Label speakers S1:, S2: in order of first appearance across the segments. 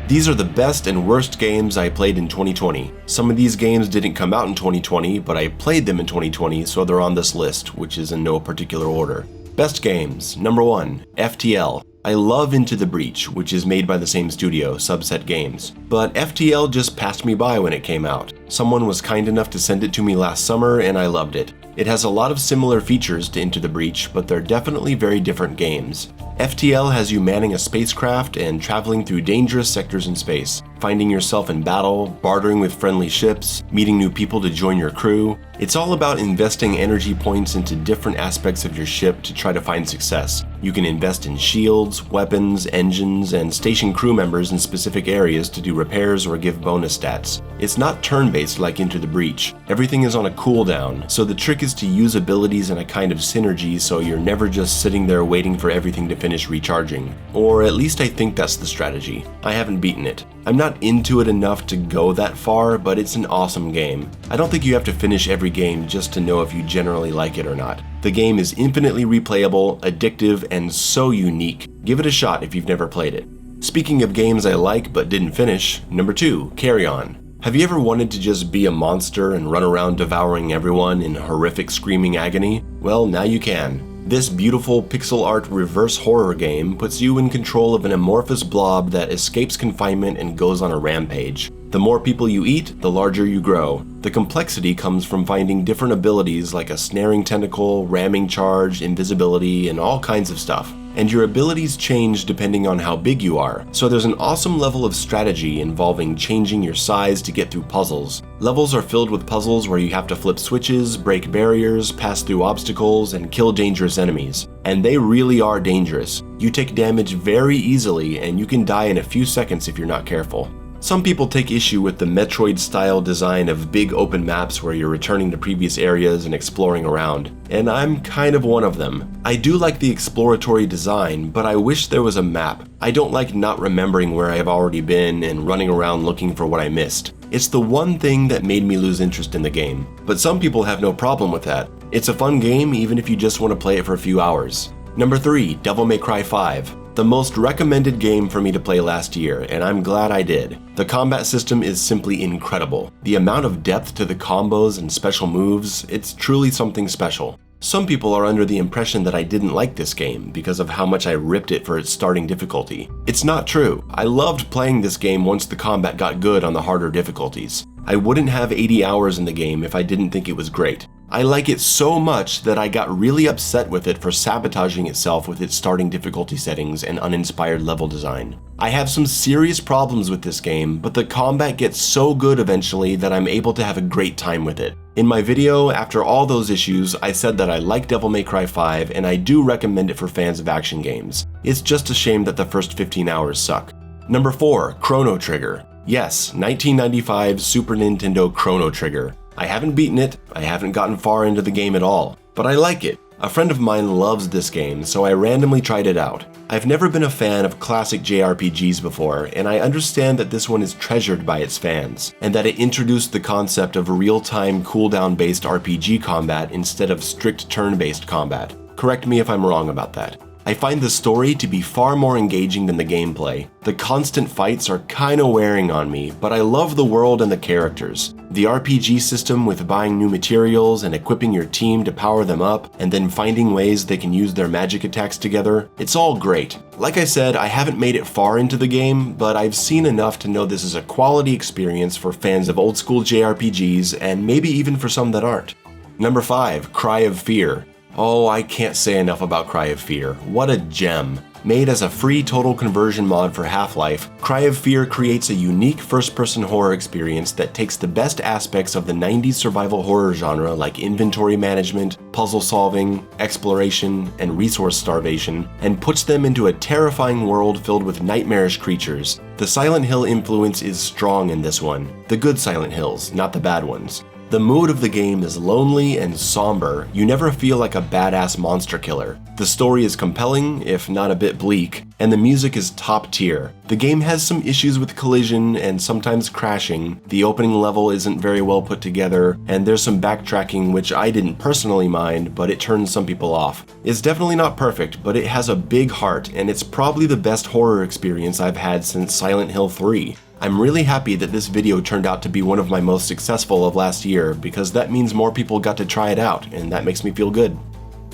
S1: These are the best and worst games I played in 2020. Some of these games didn't come out in 2020, but I played them in 2020, so they're on this list, which is in no particular order. Best games. Number 1, FTL. I love Into the Breach, which is made by the same studio, Subset Games. But FTL just passed me by when it came out. Someone was kind enough to send it to me last summer, and I loved it. It has a lot of similar features to Into the Breach, but they're definitely very different games. FTL has you manning a spacecraft and traveling through dangerous sectors in space, finding yourself in battle, bartering with friendly ships, meeting new people to join your crew. It's all about investing energy points into different aspects of your ship to try to find success. You can invest in shields, weapons, engines, and station crew members in specific areas to do repairs or give bonus stats. It's not turn-based like Into the Breach. Everything is on a cooldown, so the trick is to use abilities in a kind of synergy so you're never just sitting there waiting for everything to finish recharging. Or at least I think that's the strategy. I haven't beaten it. I'm not into it enough to go that far, but it's an awesome game. I don't think you have to finish every game just to know if you generally like it or not. The game is infinitely replayable, addictive, and so unique. Give it a shot if you've never played it. Speaking of games I like but didn't finish, number 2, Carry On. Have you ever wanted to just be a monster and run around devouring everyone in horrific screaming agony? Well, now you can. This beautiful pixel art reverse horror game puts you in control of an amorphous blob that escapes confinement and goes on a rampage. The more people you eat, the larger you grow. The complexity comes from finding different abilities like a snaring tentacle, ramming charge, invisibility, and all kinds of stuff. And your abilities change depending on how big you are, so there's an awesome level of strategy involving changing your size to get through puzzles. Levels are filled with puzzles where you have to flip switches, break barriers, pass through obstacles, and kill dangerous enemies. And they really are dangerous. You take damage very easily, and you can die in a few seconds if you're not careful. Some people take issue with the Metroid-style design of big open maps where you're returning to previous areas and exploring around, and I'm kind of one of them. I do like the exploratory design, but I wish there was a map. I don't like not remembering where I've already been and running around looking for what I missed. It's the one thing that made me lose interest in the game, but some people have no problem with that. It's a fun game even if you just want to play it for a few hours. Number 3, Devil May Cry 5. The most recommended game for me to play last year, and I'm glad I did. The combat system is simply incredible. The amount of depth to the combos and special moves, it's truly something special. Some people are under the impression that I didn't like this game because of how much I ripped it for its starting difficulty. It's not true. I loved playing this game once the combat got good on the harder difficulties. I wouldn't have 80 hours in the game if I didn't think it was great. I like it so much that I got really upset with it for sabotaging itself with its starting difficulty settings and uninspired level design. I have some serious problems with this game, but the combat gets so good eventually that I'm able to have a great time with it. In my video, after all those issues, I said that I like Devil May Cry 5 and I do recommend it for fans of action games. It's just a shame that the first 15 hours suck. Number 4, Chrono Trigger. Yes, 1995 Super Nintendo Chrono Trigger. I haven't beaten it, I haven't gotten far into the game at all, but I like it. A friend of mine loves this game, so I randomly tried it out. I've never been a fan of classic JRPGs before, and I understand that this one is treasured by its fans, and that it introduced the concept of real-time cooldown-based RPG combat instead of strict turn-based combat. Correct me if I'm wrong about that. I find the story to be far more engaging than the gameplay. The constant fights are kinda wearing on me, but I love the world and the characters. The RPG system with buying new materials and equipping your team to power them up, and then finding ways they can use their magic attacks together, it's all great. Like I said, I haven't made it far into the game, but I've seen enough to know this is a quality experience for fans of old school JRPGs, and maybe even for some that aren't. Number 5, Cry of Fear. Oh, I can't say enough about Cry of Fear. What a gem. Made as a free total conversion mod for Half-Life, Cry of Fear creates a unique first-person horror experience that takes the best aspects of the 90s survival horror genre like inventory management, puzzle solving, exploration, and resource starvation, and puts them into a terrifying world filled with nightmarish creatures. The Silent Hill influence is strong in this one. The good Silent Hills, not the bad ones. The mood of the game is lonely and somber. You never feel like a badass monster killer. The story is compelling, if not a bit bleak, and the music is top tier. The game has some issues with collision and sometimes crashing. The opening level isn't very well put together, and there's some backtracking which I didn't personally mind, but it turns some people off. It's definitely not perfect, but it has a big heart, and it's probably the best horror experience I've had since Silent Hill 3. I'm really happy that this video turned out to be one of my most successful of last year, because that means more people got to try it out, and that makes me feel good.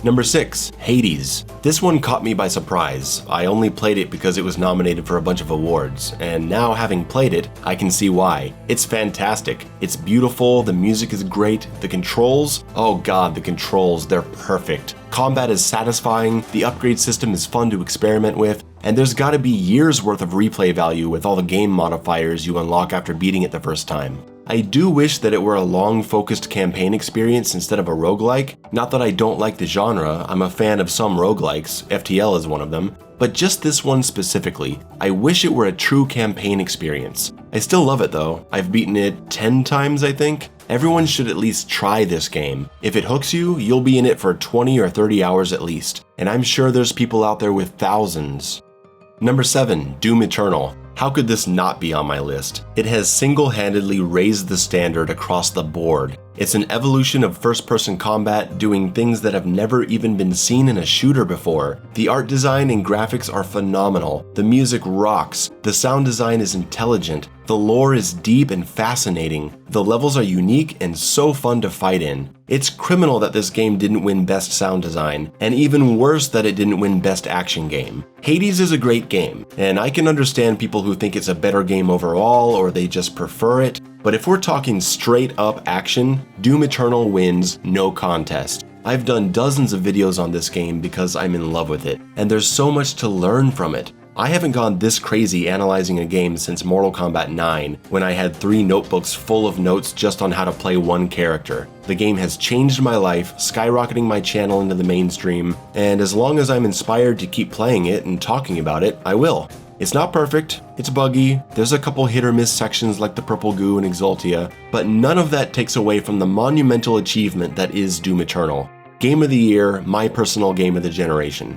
S1: Number 6, Hades. This one caught me by surprise. I only played it because it was nominated for a bunch of awards, and now having played it, I can see why. It's fantastic. It's beautiful, the music is great, the controls, oh god, the controls, they're perfect. Combat is satisfying, the upgrade system is fun to experiment with, and there's gotta be years worth of replay value with all the game modifiers you unlock after beating it the first time. I do wish that it were a long, focused campaign experience instead of a roguelike. Not that I don't like the genre, I'm a fan of some roguelikes, FTL is one of them, but just this one specifically, I wish it were a true campaign experience. I still love it though. I've beaten it 10 times, I think. Everyone should at least try this game. If it hooks you, you'll be in it for 20 or 30 hours at least, and I'm sure there's people out there with thousands. Number 7, Doom Eternal. How could this not be on my list? It has single-handedly raised the standard across the board. It's an evolution of first-person combat, doing things that have never even been seen in a shooter before. The art design and graphics are phenomenal. The music rocks. The sound design is intelligent. The lore is deep and fascinating. The levels are unique and so fun to fight in. It's criminal that this game didn't win Best Sound Design, and even worse that it didn't win Best Action Game. Hades is a great game, and I can understand people who think it's a better game overall or they just prefer it, but if we're talking straight up action, Doom Eternal wins, no contest. I've done dozens of videos on this game because I'm in love with it, and there's so much to learn from it. I haven't gone this crazy analyzing a game since Mortal Kombat 9, when I had 3 notebooks full of notes just on how to play one character. The game has changed my life, skyrocketing my channel into the mainstream, and as long as I'm inspired to keep playing it and talking about it, I will. It's not perfect, it's buggy, there's a couple hit or miss sections like the purple goo in Exultia, but none of that takes away from the monumental achievement that is Doom Eternal. Game of the year, my personal game of the generation.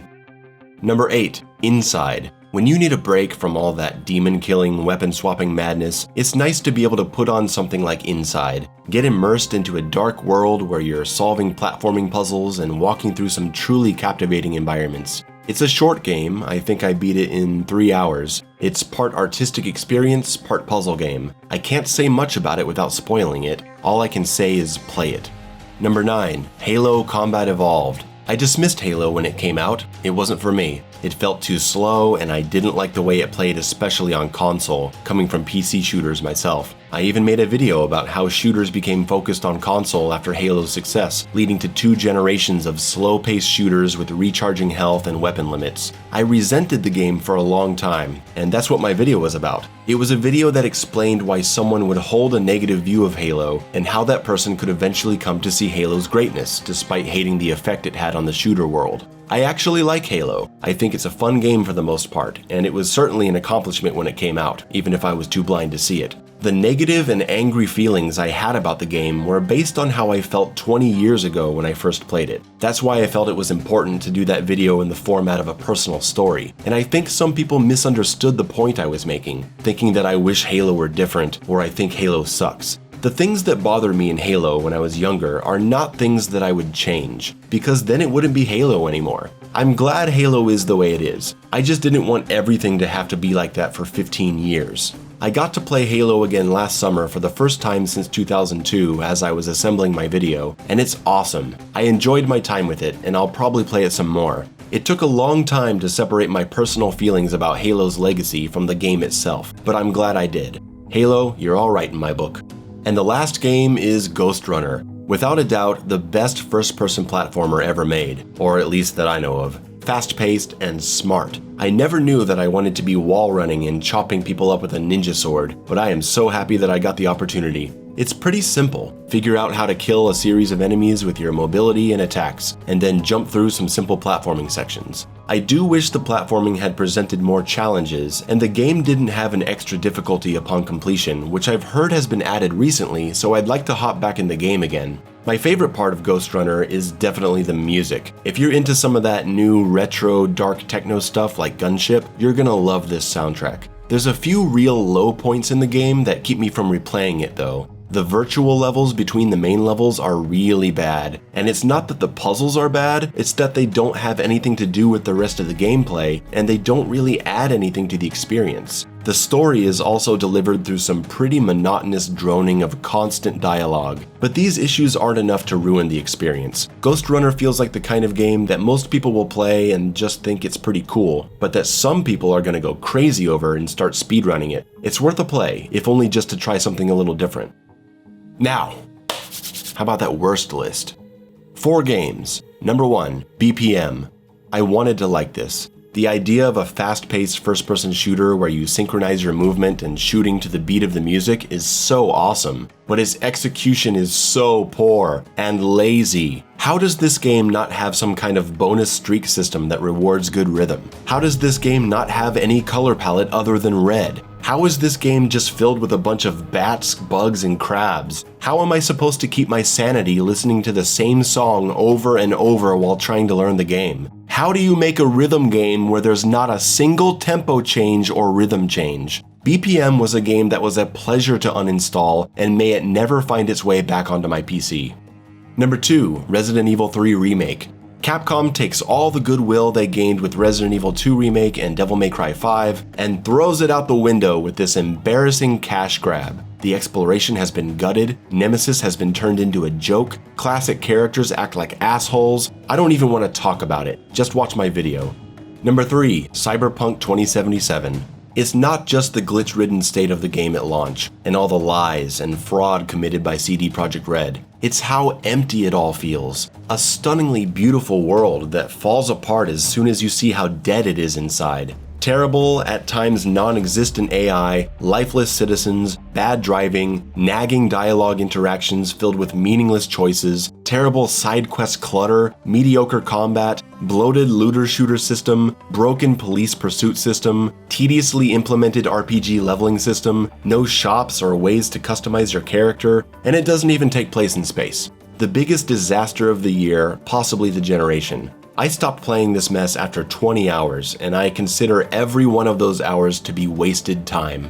S1: Number 8, Inside. When you need a break from all that demon-killing, weapon-swapping madness, it's nice to be able to put on something like Inside. Get immersed into a dark world where you're solving platforming puzzles and walking through some truly captivating environments. It's a short game, I think I beat it in 3 hours. It's part artistic experience, part puzzle game. I can't say much about it without spoiling it. All I can say is play it. Number 9, Halo Combat Evolved. I dismissed Halo when it came out. It wasn't for me. It felt too slow, and I didn't like the way it played, especially on console, coming from PC shooters myself. I even made a video about how shooters became focused on console after Halo's success, leading to 2 generations of slow-paced shooters with recharging health and weapon limits. I resented the game for a long time, and that's what my video was about. It was a video that explained why someone would hold a negative view of Halo, and how that person could eventually come to see Halo's greatness, despite hating the effect it had on the shooter world. I actually like Halo. I think it's a fun game for the most part, and it was certainly an accomplishment when it came out, even if I was too blind to see it. The negative and angry feelings I had about the game were based on how I felt 20 years ago when I first played it. That's why I felt it was important to do that video in the format of a personal story, and I think some people misunderstood the point I was making, thinking that I wish Halo were different, or I think Halo sucks. The things that bothered me in Halo when I was younger are not things that I would change, because then it wouldn't be Halo anymore. I'm glad Halo is the way it is. I just didn't want everything to have to be like that for 15 years. I got to play Halo again last summer for the first time since 2002 as I was assembling my video, and it's awesome. I enjoyed my time with it, and I'll probably play it some more. It took a long time to separate my personal feelings about Halo's legacy from the game itself, but I'm glad I did. Halo, you're alright in my book. And the last game is Ghostrunner. Without a doubt, the best first-person platformer ever made, or at least that I know of. Fast-paced and smart. I never knew that I wanted to be wall running and chopping people up with a ninja sword, but I am so happy that I got the opportunity. It's pretty simple. Figure out how to kill a series of enemies with your mobility and attacks, and then jump through some simple platforming sections. I do wish the platforming had presented more challenges, and the game didn't have an extra difficulty upon completion, which I've heard has been added recently, so I'd like to hop back in the game again. My favorite part of Ghostrunner is definitely the music. If you're into some of that new retro dark techno stuff like Gunship, you're gonna love this soundtrack. There's a few real low points in the game that keep me from replaying it though. The virtual levels between the main levels are really bad, and it's not that the puzzles are bad, it's that they don't have anything to do with the rest of the gameplay, and they don't really add anything to the experience. The story is also delivered through some pretty monotonous droning of constant dialogue, but these issues aren't enough to ruin the experience. Ghostrunner feels like the kind of game that most people will play and just think it's pretty cool, but that some people are gonna go crazy over and start speedrunning it. It's worth a play, if only just to try something a little different. Now, how about that worst list? 4 games. Number 1, BPM. I wanted to like this. The idea of a fast-paced first-person shooter where you synchronize your movement and shooting to the beat of the music is so awesome, but its execution is so poor and lazy. How does this game not have some kind of bonus streak system that rewards good rhythm? How does this game not have any color palette other than red? How is this game just filled with a bunch of bats, bugs, and crabs? How am I supposed to keep my sanity listening to the same song over and over while trying to learn the game? How do you make a rhythm game where there's not a single tempo change or rhythm change? BPM was a game that was a pleasure to uninstall, and may it never find its way back onto my PC. Number 2, Resident Evil 3 Remake. Capcom takes all the goodwill they gained with Resident Evil 2 Remake and Devil May Cry 5 and throws it out the window with this embarrassing cash grab. The exploration has been gutted, Nemesis has been turned into a joke, classic characters act like assholes. I don't even want to talk about it, just watch my video. Number 3, Cyberpunk 2077. It's not just the glitch-ridden state of the game at launch, and all the lies and fraud committed by CD Projekt Red. It's how empty it all feels. A stunningly beautiful world that falls apart as soon as you see how dead it is inside. Terrible, at times non-existent AI, lifeless citizens, bad driving, nagging dialogue interactions filled with meaningless choices, terrible side quest clutter, mediocre combat, bloated looter-shooter system, broken police pursuit system, tediously implemented RPG leveling system, no shops or ways to customize your character, and it doesn't even take place in space. The biggest disaster of the year, possibly the generation. I stopped playing this mess after 20 hours, and I consider every one of those hours to be wasted time.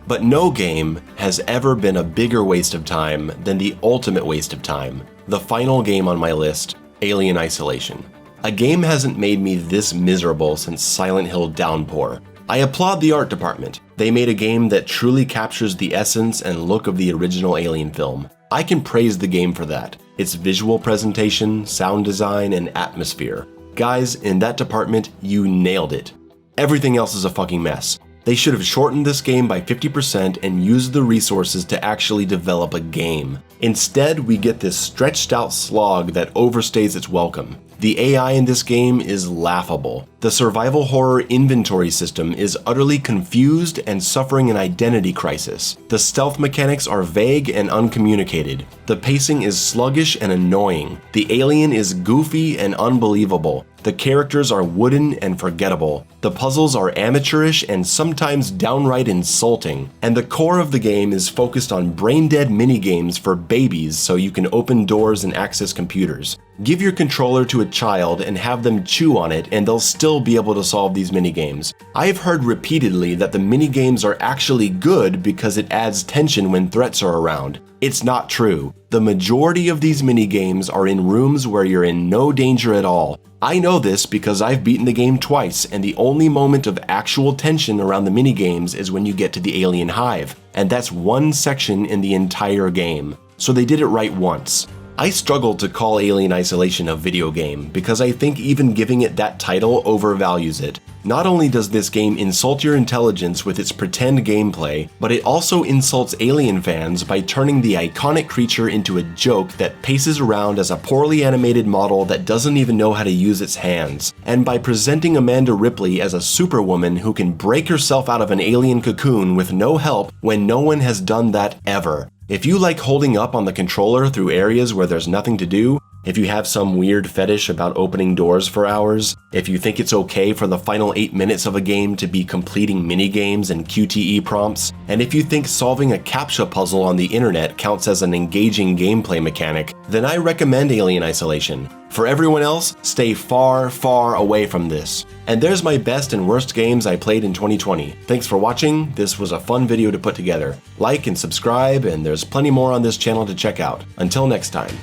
S1: But no game has ever been a bigger waste of time than the ultimate waste of time, the final game on my list, Alien Isolation. A game hasn't made me this miserable since Silent Hill Downpour. I applaud the art department. They made a game that truly captures the essence and look of the original Alien film. I can praise the game for that. Its visual presentation, sound design, and atmosphere. Guys, in that department, you nailed it. Everything else is a fucking mess. They should have shortened this game by 50% and used the resources to actually develop a game. Instead, we get this stretched out slog that overstays its welcome. The AI in this game is laughable. The survival horror inventory system is utterly confused and suffering an identity crisis. The stealth mechanics are vague and uncommunicated. The pacing is sluggish and annoying. The alien is goofy and unbelievable. The characters are wooden and forgettable. The puzzles are amateurish and sometimes downright insulting. And the core of the game is focused on brain-dead minigames for babies so you can open doors and access computers. Give your controller to a child and have them chew on it and they'll still be able to solve these minigames. I've heard repeatedly that the minigames are actually good because it adds tension when threats are around. It's not true. The majority of these minigames are in rooms where you're in no danger at all. I know this because I've beaten the game twice, and the only moment of actual tension around the minigames is when you get to the alien hive, and that's one section in the entire game. So they did it right once. I struggle to call Alien Isolation a video game because I think even giving it that title overvalues it. Not only does this game insult your intelligence with its pretend gameplay, but it also insults Alien fans by turning the iconic creature into a joke that paces around as a poorly animated model that doesn't even know how to use its hands, and by presenting Amanda Ripley as a superwoman who can break herself out of an alien cocoon with no help when no one has done that ever. If you like holding up on the controller through areas where there's nothing to do, if you have some weird fetish about opening doors for hours, if you think it's okay for the final 8 minutes of a game to be completing minigames and QTE prompts, and if you think solving a CAPTCHA puzzle on the internet counts as an engaging gameplay mechanic, then I recommend Alien Isolation. For everyone else, stay far, far away from this. And there's my best and worst games I played in 2020. Thanks for watching, this was a fun video to put together. Like and subscribe, and there's plenty more on this channel to check out. Until next time.